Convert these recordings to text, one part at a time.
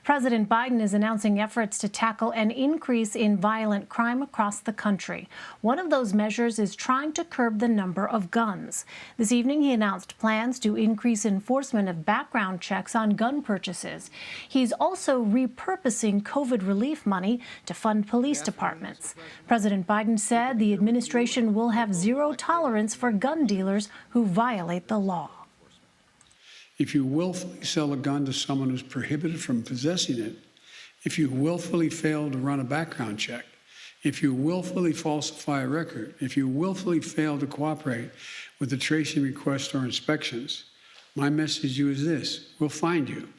President Biden is announcing efforts to tackle an increase in violent crime across the country. One of those measures is trying to curb the number of guns. This evening, he announced plans to increase enforcement of background checks on gun purchases. He's also repurposing COVID relief money to fund police departments. President Biden said the administration will have zero tolerance for gun dealers who violate the law. If you willfully sell a gun to someone who's prohibited from possessing it, if you willfully fail to run a background check, if you willfully falsify a record, if you willfully fail to cooperate with the tracing requests or inspections, my message to you is this: we'll find you,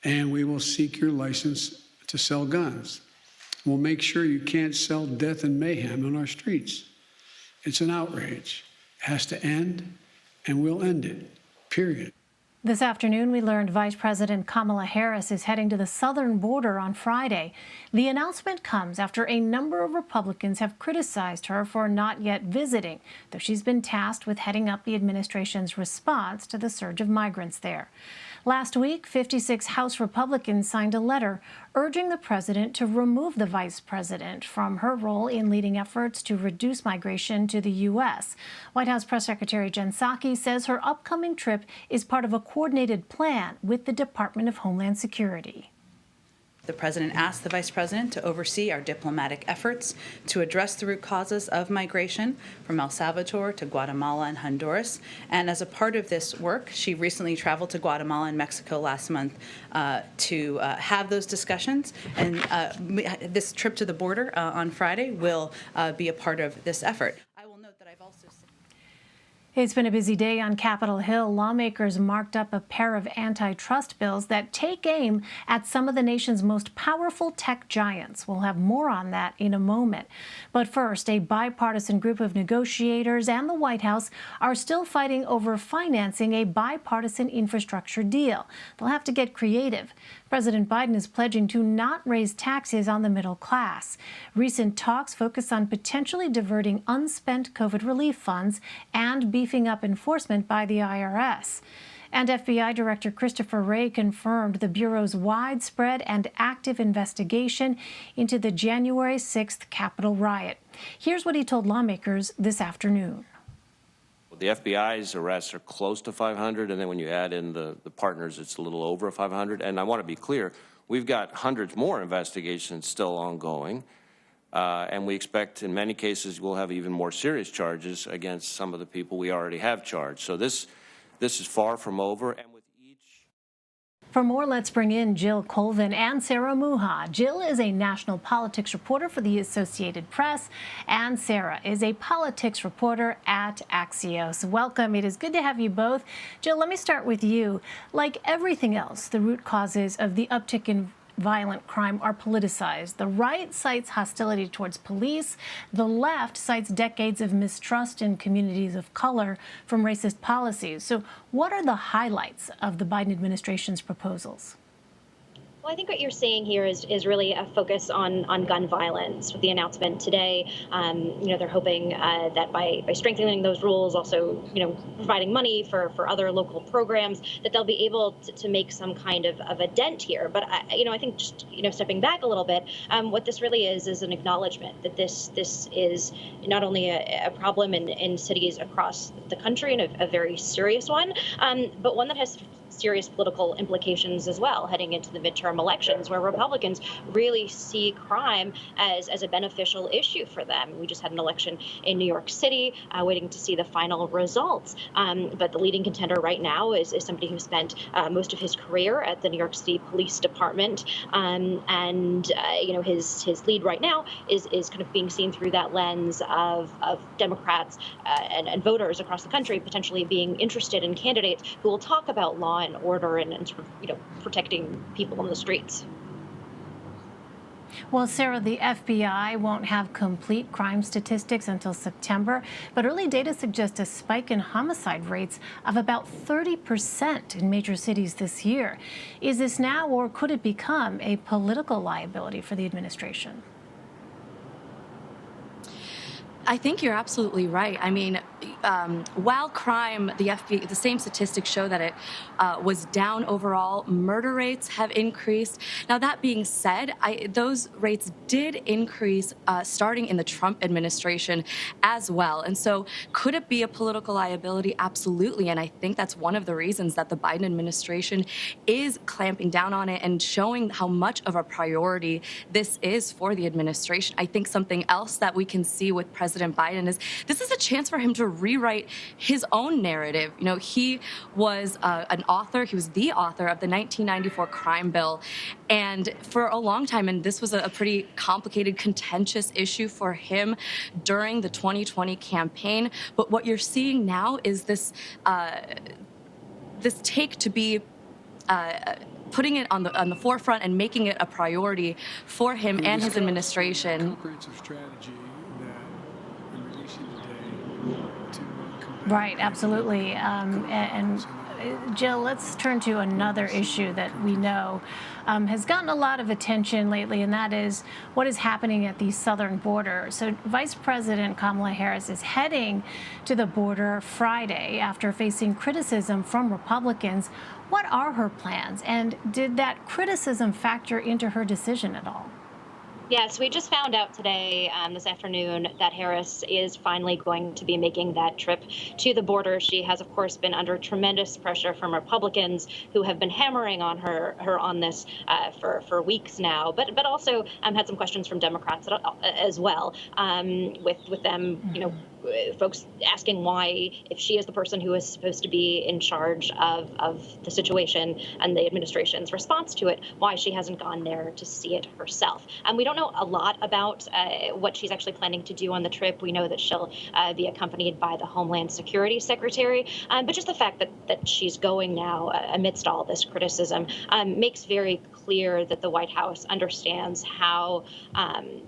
and we will seek your license to sell guns. We'll make sure you can't sell death and mayhem on our streets. It's an outrage. It has to end, and we'll end it, period. This afternoon, we learned Vice President Kamala Harris is heading to the southern border on Friday. The announcement comes after a number of Republicans have criticized her for not yet visiting, though she's been tasked with heading up the administration's response to the surge of migrants there. Last week, 56 House Republicans signed a letter urging the president to remove the vice president from her role in leading efforts to reduce migration to the U.S. White House Press Secretary Jen Psaki says her upcoming trip is part of a coordinated plan with the Department of Homeland Security. The president asked the vice president to oversee our diplomatic efforts to address the root causes of migration from El Salvador to Guatemala and Honduras. And as a part of this work, she recently traveled to Guatemala and Mexico last month to have those discussions. And this trip to the border on Friday will be a part of this effort. I will note that I've also... It's been a busy day on Capitol Hill. Lawmakers marked up a pair of antitrust bills that take aim at some of the nation's most powerful tech giants. We'll have more on that in a moment. But first, a bipartisan group of negotiators and the White House are still fighting over financing a bipartisan infrastructure deal. They'll have to get creative. President Biden is pledging to not raise taxes on the middle class. Recent talks focus on potentially diverting unspent COVID relief funds and beefing up enforcement by the IRS. And FBI Director Christopher Wray confirmed the Bureau's widespread and active investigation into the January 6th Capitol riot. Here's what he told lawmakers this afternoon. The FBI's arrests are close to 500, and then when you add in the partners, it's a little over 500. And I want to be clear, we've got hundreds more investigations still ongoing, and we expect in many cases we'll have even more serious charges against some of the people we already have charged. So this is far from over. And with For more, let's bring in Jill Colvin and Sarah Mucha. Jill is a national politics reporter for the Associated Press, and Sarah is a politics reporter at Axios. Welcome. It is good to have you both. Jill, let me start with you. Like everything else, the root causes of the uptick in violent crime are politicized. The right cites hostility towards police. The left cites decades of mistrust in communities of color from racist policies. So what are the highlights of the Biden administration's proposals? Well, I think what you're seeing here is really a focus on gun violence with the announcement today. They're hoping that by strengthening those rules, also, providing money for other local programs, that they'll be able to make some kind of a dent here. But, I think just, stepping back a little bit, what this really is an acknowledgement that this is not only a problem in cities across the country and a very serious one, but one that has serious political implications as well heading into the midterm elections, where Republicans really see crime as a beneficial issue for them. We just had an election in New York City, waiting to see the final results. But the leading contender right now is somebody who spent most of his career at the New York City Police Department. His lead right now is kind of being seen through that lens of Democrats and voters across the country potentially being interested in candidates who will talk about law and order and sort of, protecting people on the streets. Well, Sarah, the FBI won't have complete crime statistics until September, but early data suggests a spike in homicide rates of about 30% in major cities this year. Is this now, or could it become, a political liability for the administration? I think you're absolutely right. I mean, while crime, the same statistics show that it was down overall, murder rates have increased. Now, that being said, those rates did increase starting in the Trump administration as well. And so could it be a political liability? Absolutely. And I think that's one of the reasons that the Biden administration is clamping down on it and showing how much of a priority this is for the administration. I think something else that we can see with President Biden is this is a chance for him to rewrite his own narrative. You know, he was an author. He was the author of the 1994 crime bill. And for a long time, and this was a pretty complicated, contentious issue for him during the 2020 campaign. But what you're seeing now is this take to be putting it on the forefront and making it a priority for him and his administration. Comprehensive strategy that I'm releasing today to combat. Right, absolutely. And Jill, let's turn to another issue that we know has gotten a lot of attention lately, and that is what is happening at the southern border. So Vice President Kamala Harris is heading to the border Friday after facing criticism from Republicans. What are her plans, and did that criticism factor into her decision at all? Yes, we just found out today, this afternoon, that Harris is finally going to be making that trip to the border. She has, of course, been under tremendous pressure from Republicans who have been hammering on her on this for weeks now, but also had some questions from Democrats as well, with them, folks asking why, if she is the person who is supposed to be in charge of the situation and the administration's response to it, why she hasn't gone there to see it herself. We don't know a lot about what she's actually planning to do on the trip. We know that she'll be accompanied by the Homeland Security Secretary, but just the fact that she's going now amidst all this criticism makes very clear that the White House understands how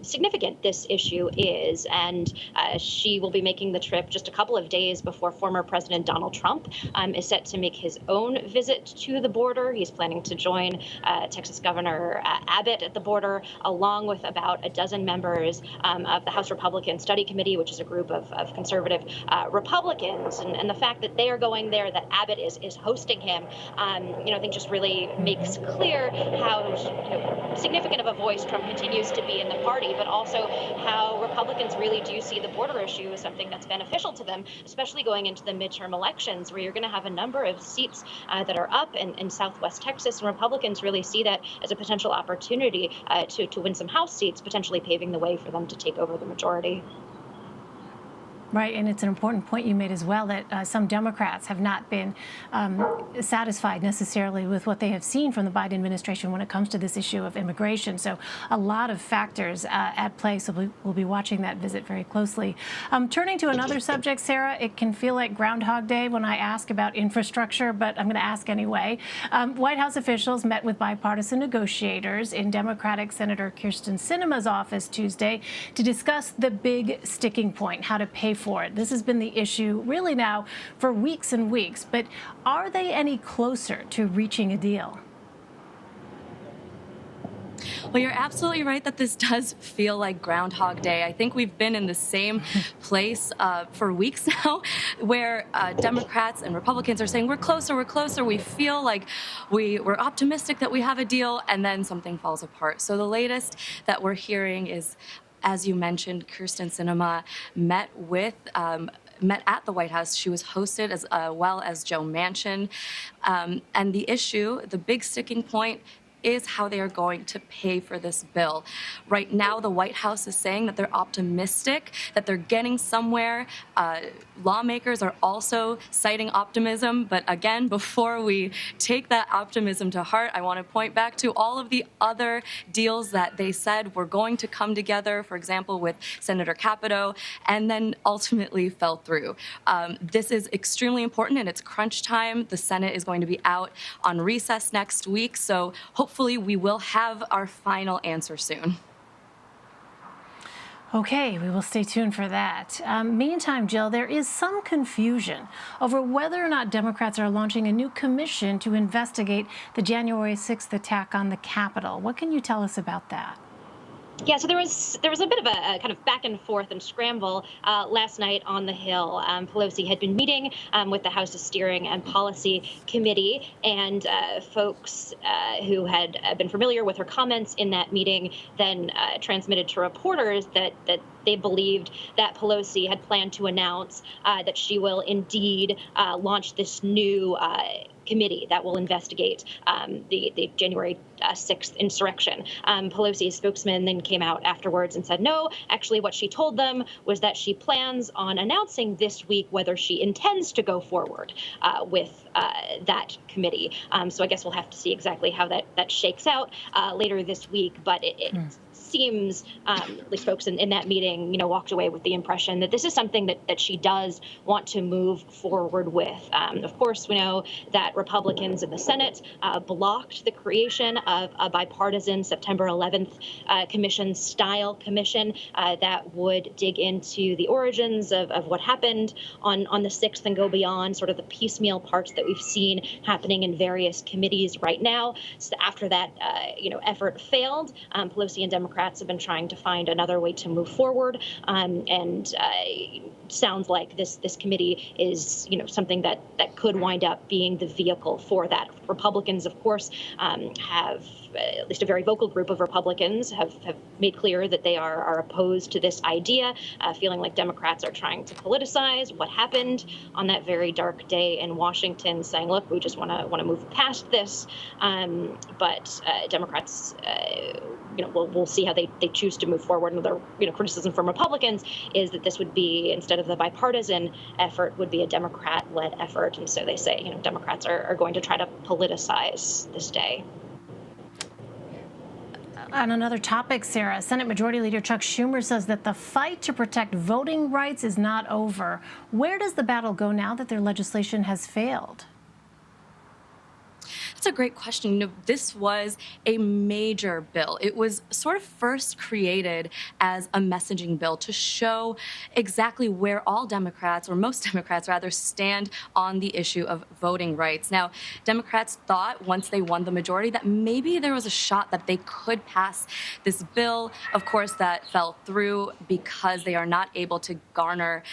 significant this issue is, and she will be making the trip just a couple of days before former President Donald Trump is set to make his own visit to the border. He's planning to join Texas Governor Abbott at the border, along with about a dozen members of the House Republican Study Committee, which is a group of conservative Republicans. And the fact that they are going there, that Abbott is hosting him, I think just really makes clear how significant of a voice Trump continues to be in the party, but also how Republicans really do see the border issue as something that's beneficial to them, especially going into the midterm elections, where you're going to have a number of seats that are up in Southwest Texas, and Republicans really see that as a potential opportunity to win some House seats, potentially paving the way for them to take over the majority. Right, and it's an important point you made as well, that some Democrats have not been satisfied necessarily with what they have seen from the Biden administration when it comes to this issue of immigration. So a lot of factors at play, so we'll be watching that visit very closely. Turning to another subject, Sarah, it can feel like Groundhog Day when I ask about infrastructure, but I'm going to ask anyway. White House officials met with bipartisan negotiators in Democratic Senator Kyrsten Sinema's office Tuesday to discuss the big sticking point, how to pay for it. This has been the issue really now for weeks and weeks, but are they any closer to reaching a deal? Well, you're absolutely right that this does feel like Groundhog Day. I think we've been in the same place for weeks now, where Democrats and Republicans are saying, we're closer, we feel like we're optimistic that we have a deal, and then something falls apart. So the latest that we're hearing is, as you mentioned, Kyrsten Sinema met at the White House. She was hosted as well as Joe Manchin. And the issue, the big sticking point, is how they are going to pay for this bill. Right now, the White House is saying that they're optimistic, that they're getting somewhere. Lawmakers are also citing optimism. But again, before we take that optimism to heart, I want to point back to all of the other deals that they said were going to come together, for example, with Senator Capito, and then ultimately fell through. This is extremely important, and it's crunch time. The Senate is going to be out on recess next week, so hopefully we will have our final answer soon. Okay, we will stay tuned for that. Meantime, Jill, there is some confusion over whether or not Democrats are launching a new commission to investigate the January 6th attack on the Capitol. What can you tell us about that? Yeah, so there was a bit of a kind of back and forth and scramble last night on the Hill. Pelosi had been meeting with the House's Steering and Policy Committee, and folks who had been familiar with her comments in that meeting then transmitted to reporters that they believed that Pelosi had planned to announce that she will indeed launch this new committee that will investigate the January 6th insurrection. Pelosi's spokesman then came out afterwards and said, no, actually what she told them was that she plans on announcing this week whether she intends to go forward with that committee. So I guess we'll have to see exactly how that shakes out later this week. But it seems, at least folks in that meeting, walked away with the impression that this is something that she does want to move forward with. Of course, we know that Republicans in the Senate blocked the creation of a bipartisan September 11th commission-style commission that would dig into the origins of what happened on the 6th and go beyond sort of the piecemeal parts that we've seen happening in various committees right now. So after that, effort failed, Pelosi and Democrats have been trying to find another way to move forward, and sounds like this committee is something that could wind up being the vehicle for that. Republicans, of course, have at least a very vocal group of Republicans have made clear that they are opposed to this idea, feeling like Democrats are trying to politicize what happened on that very dark day in Washington, saying, look, we just want to move past this. But Democrats, we'll see how they choose to move forward. And their criticism from Republicans is that this would be, instead of the bipartisan effort, would be a Democrat-led effort. And so they say, Democrats are going to try to politicize this day. On another topic, Sarah, Senate Majority Leader Chuck Schumer says that the fight to protect voting rights is not over. Where does the battle go now that their legislation has failed? That's a great question. This was a major bill. It was sort of first created as a messaging bill to show exactly where all Democrats, or most Democrats rather, stand on the issue of voting rights. Now, Democrats thought once they won the majority that maybe there was a shot that they could pass this bill. Of course, that fell through because they are not able to garner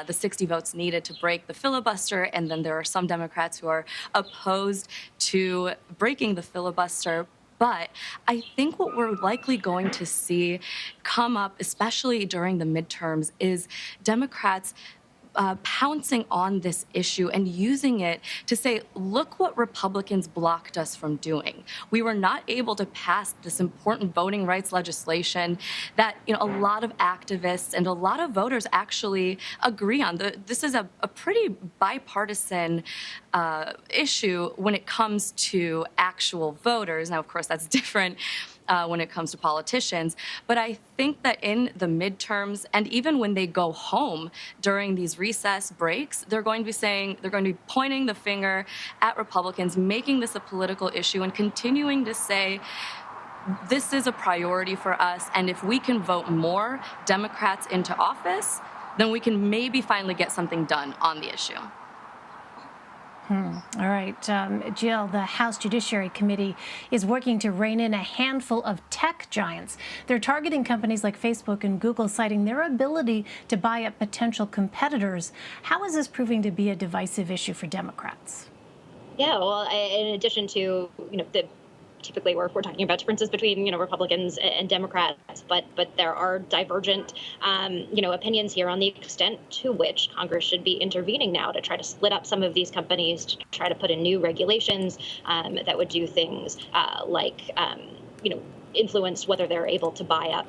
the 60 votes needed to break the filibuster. And then there are some Democrats who are opposed to breaking the filibuster. But I think what we're likely going to see come up, especially during the midterms, is Democrats pouncing on this issue and using it to say, look what Republicans blocked us from doing. We were not able to pass this important voting rights legislation that a lot of activists and a lot of voters actually agree on. This is a pretty bipartisan issue when it comes to actual voters. Now, of course, that's different when it comes to politicians. But I think that in the midterms, and even when they go home during these recess breaks, they're going to be pointing the finger at Republicans, making this a political issue, and continuing to say, this is a priority for us, and if we can vote more Democrats into office, then we can maybe finally get something done on the issue. All right, Jill, the House Judiciary Committee is working to rein in a handful of tech giants. They're targeting companies like Facebook and Google, citing their ability to buy up potential competitors. How is this proving to be a divisive issue for Democrats? Yeah, well, in addition to, typically we're talking about differences between Republicans and Democrats, but there are divergent opinions here on the extent to which Congress should be intervening now to try to split up some of these companies, to try to put in new regulations that would do things like influence whether they're able to buy up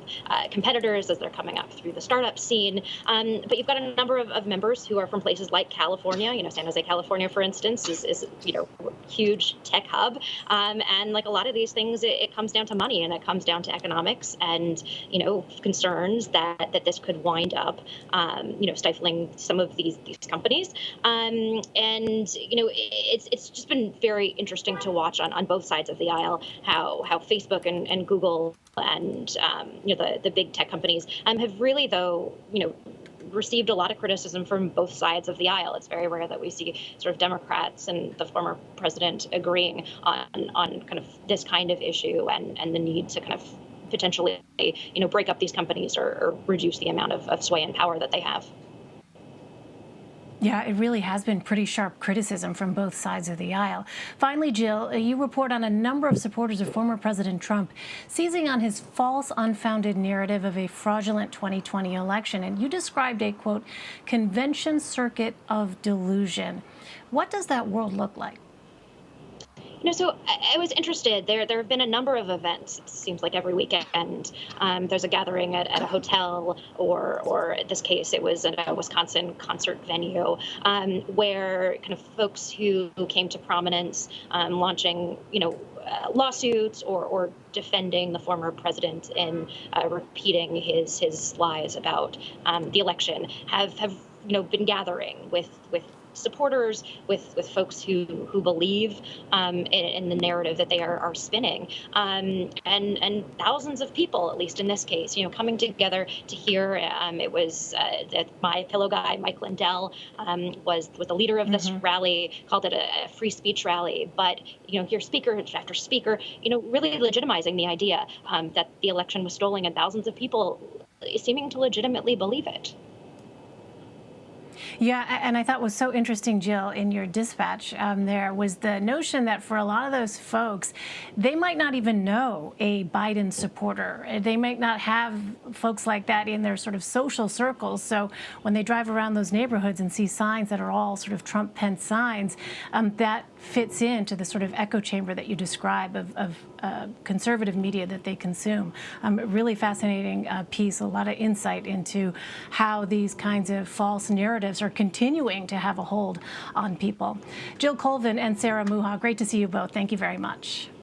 competitors as they're coming up through the startup scene. But you've got a number of members who are from places like California. San Jose, California, for instance, is a huge tech hub. And like a lot of these things, it comes down to money, and it comes down to economics and, concerns that this could wind up, stifling some of these companies. And, it's just been very interesting to watch on both sides of the aisle how Facebook and Google and the big tech companies have really, though, received a lot of criticism from both sides of the aisle. It's very rare that we see sort of Democrats and the former president agreeing on kind of this kind of issue and the need to kind of potentially, break up these companies or reduce the amount of sway and power that they have. Yeah, it really has been pretty sharp criticism from both sides of the aisle. Finally, Jill, you report on a number of supporters of former President Trump seizing on his false, unfounded narrative of a fraudulent 2020 election. And you described a, quote, convention circuit of delusion. What does that world look like? So I was interested. There have been a number of events. It seems like every weekend there's a gathering at a hotel, or in this case, it was at a Wisconsin concert venue, where kind of folks who came to prominence, launching, lawsuits or defending the former president and repeating his lies about the election have been gathering with supporters, with folks who believe in the narrative that they are spinning, and thousands of people, at least in this case, coming together to hear. It was that my pillow guy, Mike Lindell, was the leader of this rally, called it a free speech rally. But hear speaker after speaker, really legitimizing the idea that the election was stolen, and thousands of people seeming to legitimately believe it. Yeah, and I thought was so interesting, Jill, in your dispatch, there was the notion that for a lot of those folks, they might not even know a Biden supporter. They might not have folks like that in their sort of social circles. So when they drive around those neighborhoods and see signs that are all sort of Trump-Pence signs, that fits into the sort of echo chamber that you describe of conservative media that they consume. Really fascinating piece, a lot of insight into how these kinds of false narratives are continuing to have a hold on people. Jill Colvin and Sarah Mucha, great to see you both. Thank you very much.